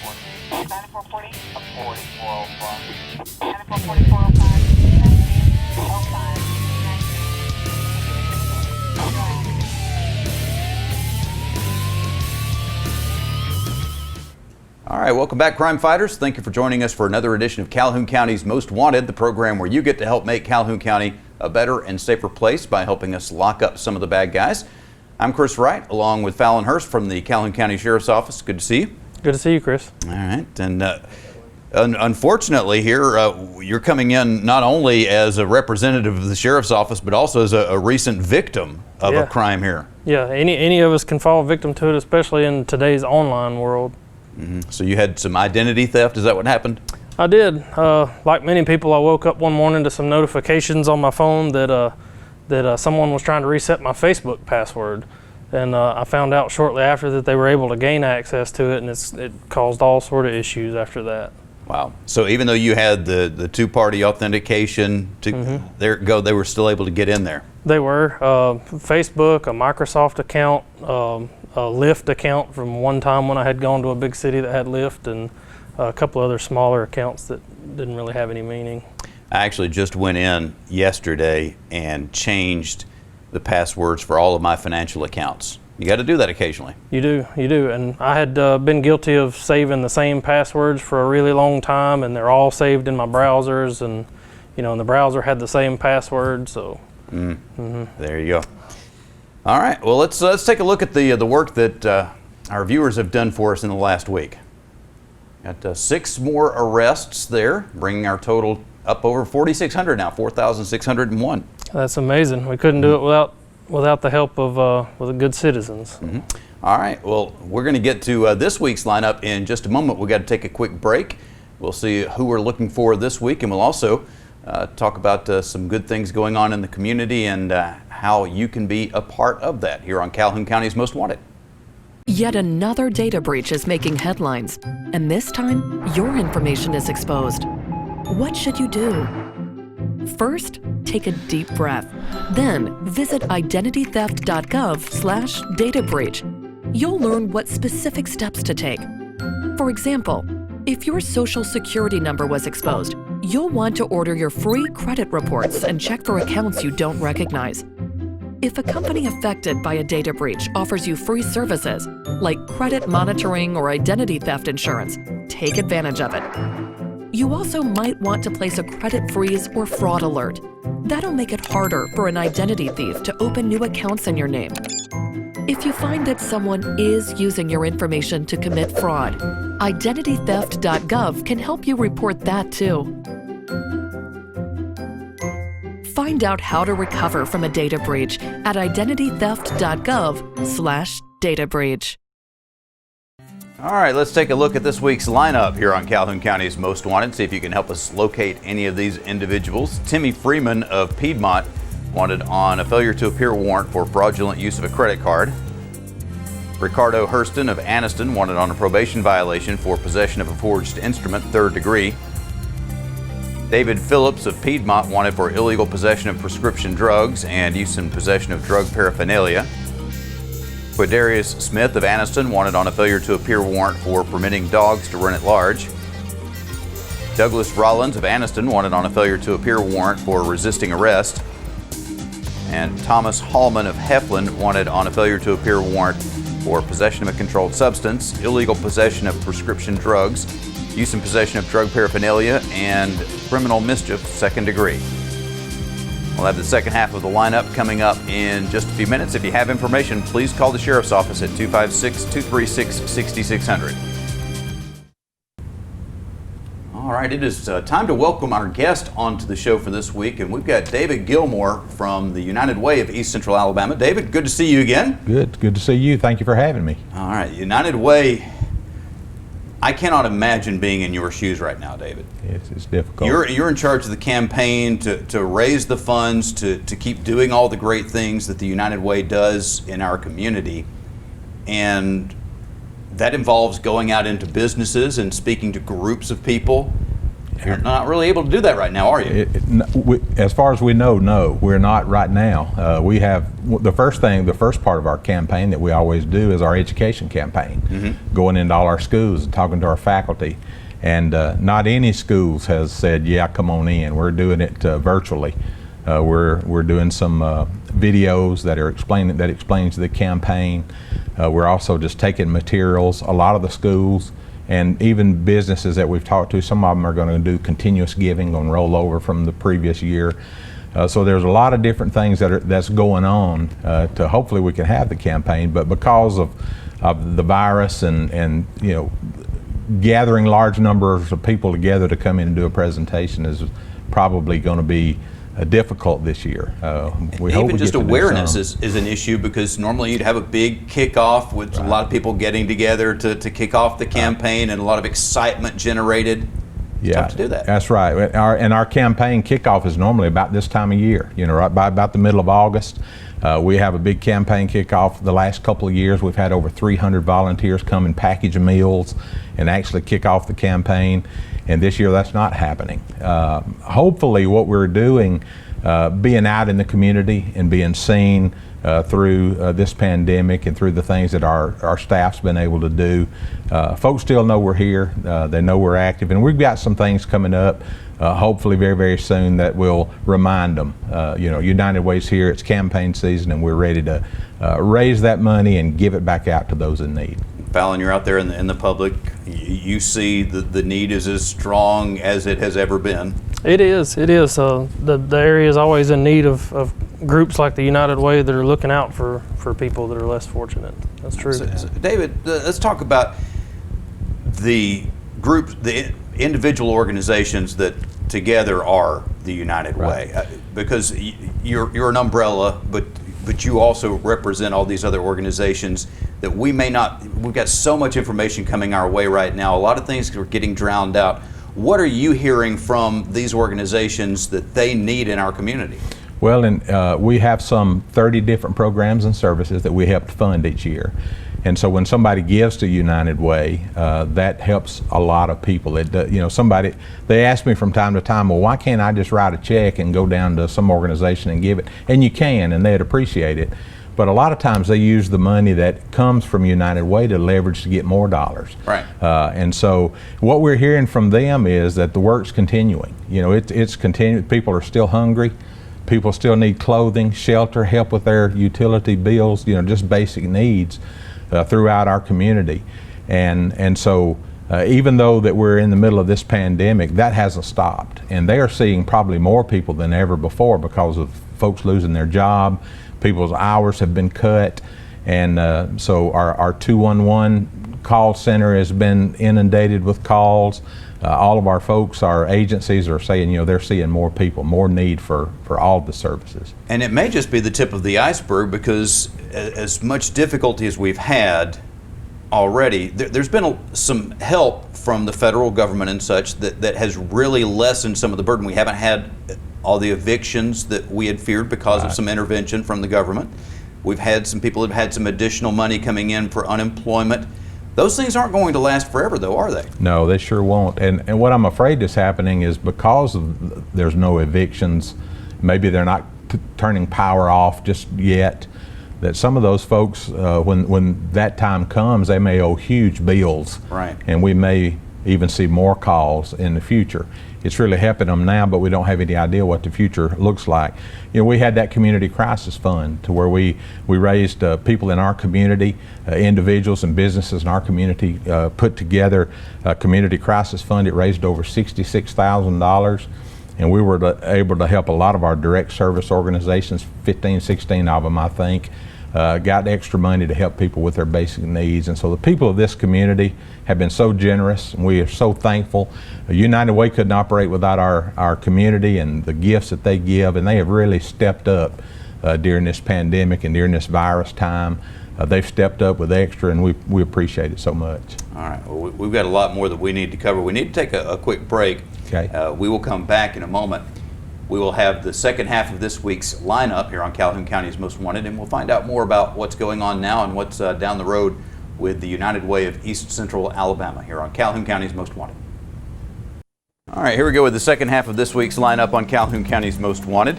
9440, 4405. 9440, 405, 19. All right, welcome back, crime fighters. Thank you for joining us for another edition of Calhoun County's Most Wanted, the program where you get to help make Calhoun County a better and safer place by helping us lock up some of the bad guys. I'm Chris Wright, along with Fallon Hurst from the Calhoun County Sheriff's Office. Good to see you. Good to see you, Chris. All right, and unfortunately here, you're coming in not only as a representative of the Sheriff's Office, but also as a recent victim of a crime here. Yeah, any of us can fall victim to it, especially in today's online world. Mm-hmm. So you had some identity theft, is that what happened? I did. Like many people, I woke up one morning to some notifications on my phone that someone was trying to reset my Facebook password. And I found out shortly after that they were able to gain access to it, and it caused all sort of issues after that. Wow. So even though you had the two-party authentication, they were still able to get in there? They were. Facebook, a Microsoft account, a Lyft account from one time when I had gone to a big city that had Lyft, and a couple other smaller accounts that didn't really have any meaning. I actually just went in yesterday and changed the passwords for all of my financial accounts. You got to do that occasionally. You do. And I had been guilty of saving the same passwords for a really long time, and they're all saved in my browsers, and and the browser had the same password. So. There you go. All right. Well, let's take a look at the work that our viewers have done for us in the last week. Got 6 more arrests there, bringing our total up over 4,600 now, 4,601. That's amazing. We couldn't do it without the help of the good citizens. All right. Well, we're going to get to this week's lineup in just a moment. We've got to take a quick break. We'll see who we're looking for this week, and we'll also talk about some good things going on in the community and how you can be a part of that here on Calhoun County's Most Wanted. Yet another data breach is making headlines, and this time your information is exposed. What should you do? First, take a deep breath. Then visit identitytheft.gov/data breach. You'll learn what specific steps to take. For example, if your social security number was exposed, you'll want to order your free credit reports and check for accounts you don't recognize. If a company affected by a data breach offers you free services, like credit monitoring or identity theft insurance, take advantage of it. You also might want to place a credit freeze or fraud alert. That'll make it harder for an identity thief to open new accounts in your name. If you find that someone is using your information to commit fraud, identitytheft.gov can help you report that too. Find out how to recover from a data breach at identitytheft.gov/data breach. All right, let's take a look at this week's lineup here on Calhoun County's Most Wanted. See if you can help us locate any of these individuals. Timmy Freeman of Piedmont, wanted on a failure to appear warrant for fraudulent use of a credit card. Ricardo Hurston of Anniston, wanted on a probation violation for possession of a forged instrument, 3rd degree. David Phillips of Piedmont, wanted for illegal possession of prescription drugs and use and possession of drug paraphernalia. Quidarius Smith of Anniston, wanted on a failure to appear warrant for permitting dogs to run at large. Douglas Rollins of Anniston, wanted on a failure to appear warrant for resisting arrest. And Thomas Hallman of Heflin, wanted on a failure to appear warrant for possession of a controlled substance, illegal possession of prescription drugs, use and possession of drug paraphernalia, and criminal mischief, 2nd degree. We'll have the second half of the lineup coming up in just a few minutes. If you have information, please call the Sheriff's Office at 256-236-6600. All right, it is time to welcome our guest onto the show for this week, and we've got David Gilmore from the United Way of East Central Alabama. David, good to see you again. Good to see you. Thank you for having me. All right, United Way. I cannot imagine being in your shoes right now, David. It's difficult. You're in charge of the campaign to raise the funds to keep doing all the great things that the United Way does in our community, and that involves going out into businesses and speaking to groups of people. You're not really able to do that right now, are you? As far as we know, no, we're not right now. We have the first part of our campaign that we always do is our education campaign, going into all our schools and talking to our faculty. And not any schools has said, yeah, come on in. We're doing it virtually. We're doing some videos that explains the campaign. We're also just taking materials. A lot of the schools and even businesses that we've talked to, some of them are going to do continuous giving, going to roll over from the previous year. So there's a lot of different things that's going on to hopefully we can have the campaign. But because of the virus and gathering large numbers of people together to come in and do a presentation is probably going to be difficult this year. Even just awareness is an issue, because normally you'd have a big kickoff with a lot of people getting together to kick off the campaign and a lot of excitement generated. It's tough to do that. That's right. Our campaign kickoff is normally about this time of year, right by about the middle of August. We have a big campaign kickoff. The last couple of years we've had over 300 volunteers come and package meals and actually kick off the campaign. And this year that's not happening. Hopefully what we're doing, being out in the community and being seen through this pandemic and through the things that our staff's been able to do, folks still know we're here, they know we're active, and we've got some things coming up hopefully very, very soon that will remind them, United Way's here, it's campaign season, and we're ready to raise that money and give it back out to those in need. Fallon, you're out there in the public. You see the need is as strong as it has ever been. It is. The area is always in need of groups like the United Way that are looking out for people that are less fortunate. That's true. So, David, let's talk about the groups, the individual organizations that together are the United Way, because you're an umbrella, but you also represent all these other organizations that we may not. We've got so much information coming our way right now. A lot of things are getting drowned out. What are you hearing from these organizations that they need in our community? Well, we have some 30 different programs and services that we help to fund each year. And so when somebody gives to United Way, that helps a lot of people. They ask me from time to time, well, why can't I just write a check and go down to some organization and give it? And you can, and they'd appreciate it. But a lot of times they use the money that comes from United Way to leverage to get more dollars. Right. And so what we're hearing from them is that the work's continuing. It's continuing. People are still hungry. People still need clothing, shelter, help with their utility bills, just basic needs throughout our community. And so even though that we're in the middle of this pandemic, that hasn't stopped. And they are seeing probably more people than ever before because of folks losing their job. People's hours have been cut, and so our 211 call center has been inundated with calls. All of our folks, our agencies are saying, they're seeing more people, more need for all the services. And it may just be the tip of the iceberg, because as much difficulty as we've had already, there's been some help from the federal government and such that has really lessened some of the burden. We haven't had all the evictions that we had feared because of some intervention from the government. We've had some people who've had some additional money coming in for unemployment. Those things aren't going to last forever, though, are they? No, they sure won't. And what I'm afraid is happening is because there's no evictions, maybe they're not turning power off just yet, that some of those folks, when that time comes, they may owe huge bills. Right. And we may even see more calls in the future. It's really helping them now, but we don't have any idea what the future looks like. We had that community crisis fund to where we raised people in our community, individuals and businesses in our community, put together a community crisis fund. It raised over $66,000, and we were able to help a lot of our direct service organizations, 15, 16 of them, I think, got extra money to help people with their basic needs. And so the people of this community have been so generous, and we are so thankful. United Way couldn't operate without our community and the gifts that they give, and they have really stepped up during this pandemic and during this virus time. They've stepped up with extra, and we appreciate it so much. All right, well, we've got a lot more that we need to cover. We need to take a quick break. Okay. We will come back in a moment. We will have the second half of this week's lineup here on Calhoun County's Most Wanted, and we'll find out more about what's going on now and what's down the road with the United Way of East Central Alabama here on Calhoun County's Most Wanted. All right, here we go with the second half of this week's lineup on Calhoun County's Most Wanted.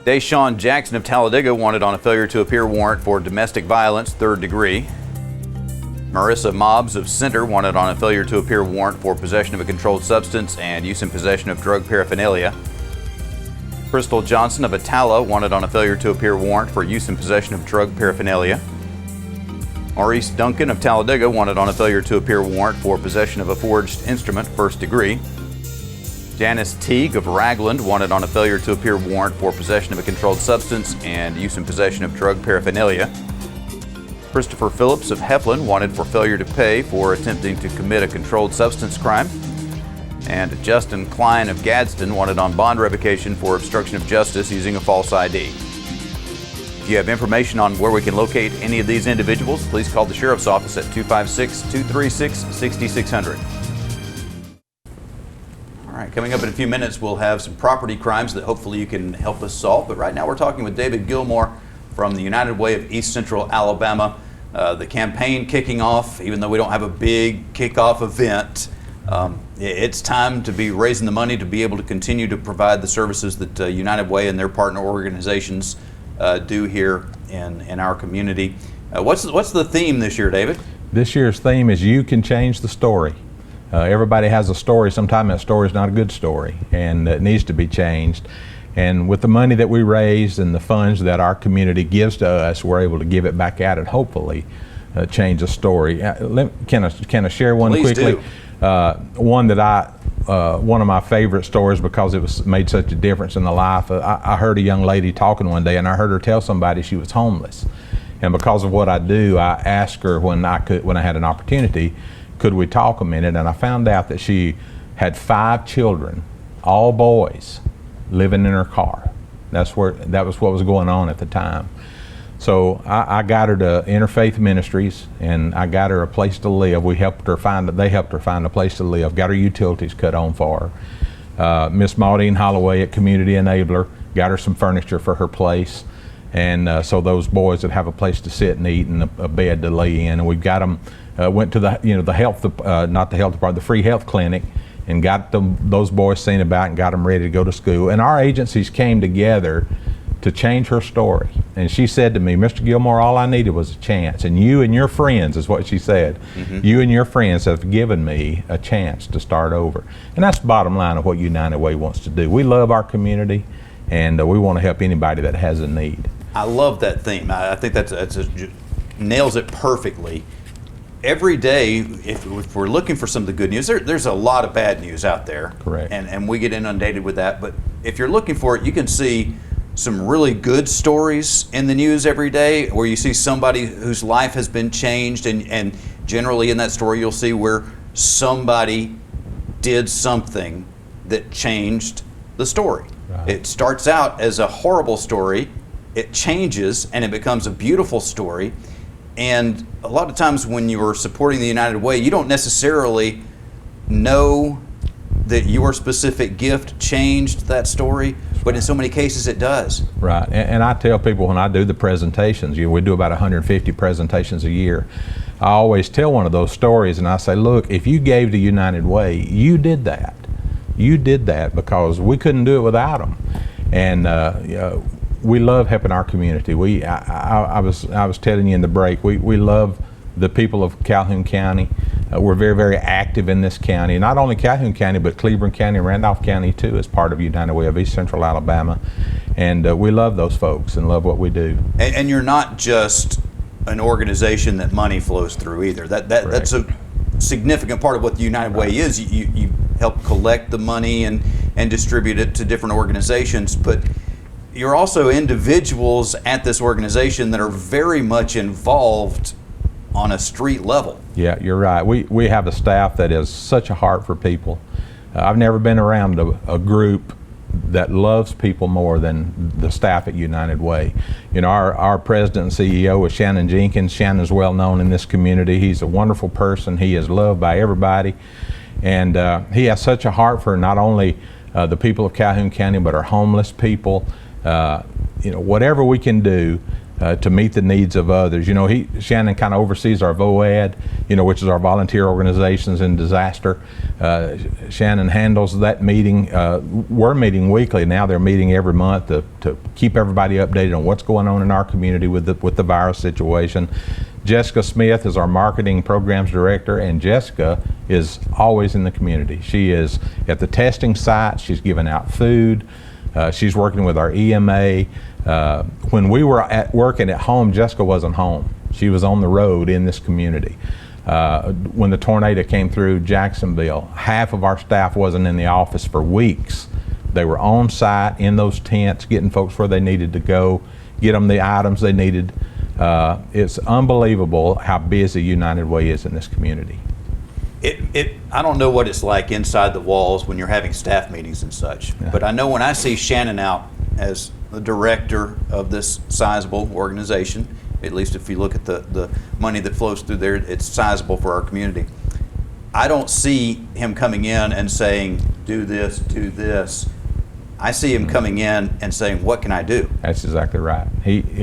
Deshaun Jackson of Talladega wanted on a failure to appear warrant for domestic violence, 3rd degree. Marissa Mobbs of Center wanted on a failure to appear warrant for possession of a controlled substance and use and possession of drug paraphernalia. Crystal Johnson of Atala wanted on a failure to appear warrant for use and possession of drug paraphernalia. Maurice Duncan of Talladega wanted on a failure to appear warrant for possession of a forged instrument, 1st degree. Janice Teague of Ragland wanted on a failure to appear warrant for possession of a controlled substance and use and possession of drug paraphernalia. Christopher Phillips of Heflin wanted for failure to pay for attempting to commit a controlled substance crime. And Justin Klein of Gadsden wanted on bond revocation for obstruction of justice using a false ID. If you have information on where we can locate any of these individuals, please call the Sheriff's Office at 256-236-6600. All right, coming up in a few minutes, we'll have some property crimes that hopefully you can help us solve. But right now we're talking with David Gilmore from the United Way of East Central Alabama. The campaign kicking off, even though we don't have a big kickoff event. It's time to be raising the money to be able to continue to provide the services that United Way and their partner organizations do here in our community. What's the theme this year, David? This year's theme is You Can Change the Story. Everybody has a story. Sometimes that story is not a good story, and it needs to be changed. And with the money that we raise and the funds that our community gives to us, we're able to give it back out and hopefully change the story. Can I share one Please quickly? Do. One of my favorite stories because it made such a difference in the life. I heard a young lady talking one day, and I heard her tell somebody she was homeless. And because of what I do, I asked her when I had an opportunity, could we talk a minute? And I found out that she had 5 children, all boys, living in her car. That was what was going on at the time. So I got her to Interfaith Ministries, and I got her a place to live. They helped her find a place to live, got her utilities cut on for her. Miss Maudine Holloway at Community Enabler got her some furniture for her place, and so those boys would have a place to sit and eat and a bed to lay in. And we got them, went to the free health clinic, and got those boys seen about and got them ready to go to school. And our agencies came together to change her story. And she said to me, Mr. Gilmore, all I needed was a chance. And you and your friends, is what she said, you and your friends have given me a chance to start over. And that's the bottom line of what United Way wants to do. We love our community, and we want to help anybody that has a need. I love that theme. I think that's nails it perfectly. Every day, if we're looking for some of the good news, there's a lot of bad news out there. Correct. And we get inundated with that. But if you're looking for it, you can see some really good stories in the news every day where you see somebody whose life has been changed, and generally in that story you'll see where somebody did something that changed the story. Right. It starts out as a horrible story, it changes, and it becomes a beautiful story. And a lot of times when you are supporting the United Way, you don't necessarily know that your specific gift changed that story, but in so many cases it does. Right, and I tell people when I do the presentations, we do about 150 presentations a year, I always tell one of those stories, and I say, look, if you gave to United Way, you did that. You did that because we couldn't do it without them. And we love helping our community. I was telling you in the break, we love the people of Calhoun County. We're very, very active in this county. Not only Calhoun County, but Cleveland County and Randolph County too, as part of United Way of East Central Alabama. And we love those folks and love what we do. And you're not just an organization that money flows through either. That's a significant part of what the United Way is. You help collect the money and distribute it to different organizations, but you're also individuals at this organization that are very much involved on a street level. Yeah, you're right. We have a staff that has such a heart for people. I've never been around a group that loves people more than the staff at United Way. You know, our president and CEO is Shannon Jenkins. Shannon's well known in this community. He's a wonderful person. He is loved by everybody. And he has such a heart for not only the people of Calhoun County, but our homeless people. You know, whatever we can do, to meet the needs of others. You know, Shannon kind of oversees our VOAD, you know, which is our volunteer organizations in disaster. Shannon handles that meeting. We're meeting weekly now. They're meeting every month to keep everybody updated on what's going on in our community with the virus situation. Jessica Smith is our marketing programs director, and Jessica is always in the community. She is at the testing site. She's giving out food. She's working with our EMA. When we were working at home, Jessica wasn't home. She was on the road in this community. When the tornado came through Jacksonville, half of our staff wasn't in the office for weeks. They were on site in those tents, getting folks where they needed to go, get them the items they needed. It's unbelievable how busy United Way is in this community. I don't know what it's like inside the walls when you're having staff meetings and such, but I know when I see Shannon out as the director of this sizable organization, at least if you look at the money that flows through there, it's sizable for our community. I don't see him coming in and saying, do this, do this. I see him coming in and saying, what can I do? That's exactly right.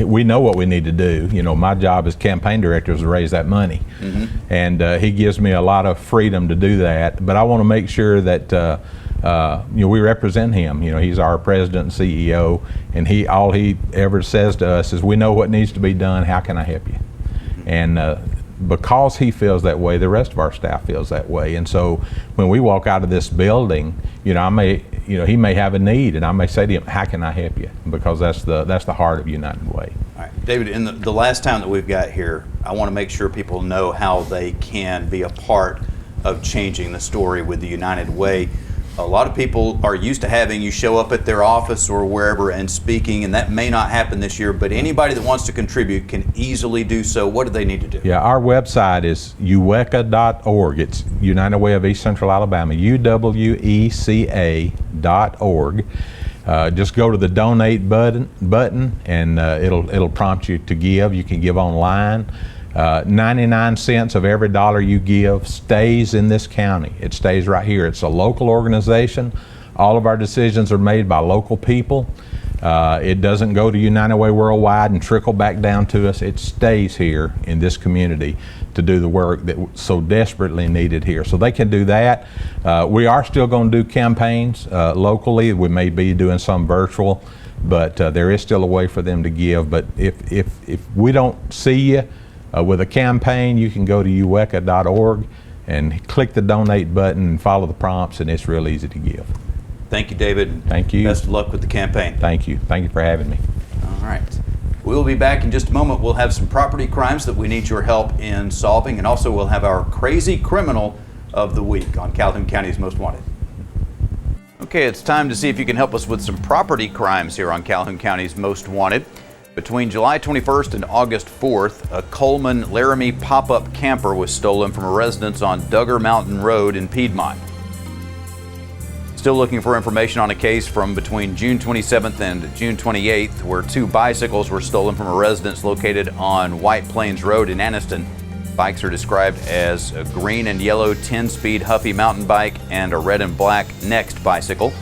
We know what we need to do. You know, my job as campaign director is to raise that money. Mm-hmm. And he gives me a lot of freedom to do that. But I want to make sure that you know, we represent him. You know, he's our president and CEO, and all he ever says to us is, we know what needs to be done. How can I help you? Mm-hmm. And because he feels that way, the rest of our staff feels that way. And so when we walk out of this building, you know, he may have a need, and I may say to him, how can I help you? Because that's the heart of United Way. All right, David, in the last time that we've got here, I want to make sure people know how they can be a part of changing the story with the United Way. A lot of people are used to having you show up at their office or wherever and speaking, and that may not happen this year, but anybody that wants to contribute can easily do so. What do they need to do? Yeah, our website is uweca.org. It's United Way of East Central Alabama, UWECA.org. Just go to the donate button and it'll prompt you to give. You can give online. 99 cents of every dollar you give stays in this county. It stays right here. It's a local organization. All of our decisions are made by local people. It doesn't go to United Way Worldwide and trickle back down to us. It stays here in this community to do the work that's so desperately needed here. So they can do that. We are still going to do campaigns locally. We may be doing some virtual, but there is still a way for them to give. But if we don't see you with a campaign, you can go to uweca.org and click the donate button and follow the prompts, and it's real easy to give. Thank you, David. Thank you. Best of luck with the campaign. Thank you. Thank you for having me. All right. We'll be back in just a moment. We'll have some property crimes that we need your help in solving, and also we'll have our crazy criminal of the week on Calhoun County's Most Wanted. Okay, it's time to see if you can help us with some property crimes here on Calhoun County's Most Wanted. Between July 21st and August 4th, a Coleman Laramie pop-up camper was stolen from a residence on Duggar Mountain Road in Piedmont. Still looking for information on a case from between June 27th and June 28th, where 2 bicycles were stolen from a residence located on White Plains Road in Anniston. Bikes are described as a green and yellow 10-speed Huffy mountain bike and a red and black Next bicycle.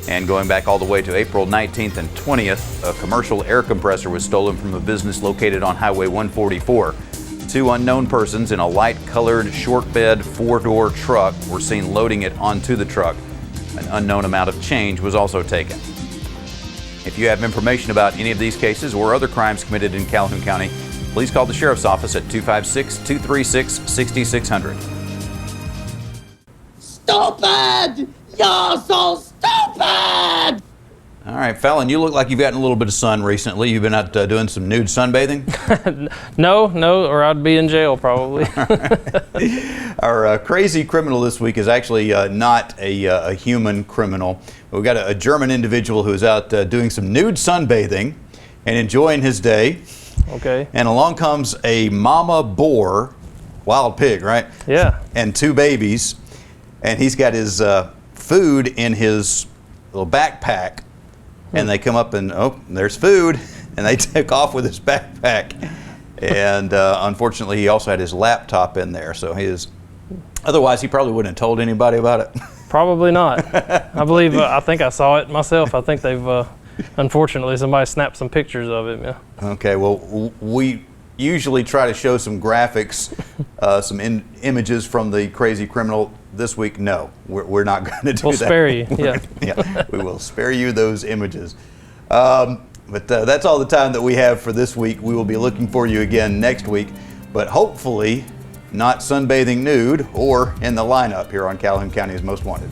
And going back all the way to April 19th and 20th, a commercial air compressor was stolen from a business located on Highway 144. 2 unknown persons in a light-colored short bed 4-door truck were seen loading it onto the truck. An unknown amount of change was also taken. If you have information about any of these cases or other crimes committed in Calhoun County, please call the Sheriff's Office at 256-236-6600. Stupid! You're so stupid! All right, Fallon, you look like you've gotten a little bit of sun recently. You've been out doing some nude sunbathing? No, or I'd be in jail probably. Our crazy criminal this week is actually not a human criminal. We've got a German individual who is out doing some nude sunbathing and enjoying his day. Okay. And along comes a mama boar, wild pig, right? Yeah. And 2 babies. And he's got his food in his little backpack. And they come up and, oh, there's food. And they take off with his backpack. And unfortunately, he also had his laptop in there. So otherwise, he probably wouldn't have told anybody about it. Probably not. I think I saw it myself. I think they've unfortunately, somebody snapped some pictures of him. Yeah. Okay, well, we usually try to show some graphics, some images from the crazy criminal. This week, no, we're not going to do that. We'll spare you, yeah. Yeah, we will spare you those images. But that's all the time that we have for this week. We will be looking for you again next week, but hopefully not sunbathing nude or in the lineup here on Calhoun County's Most Wanted.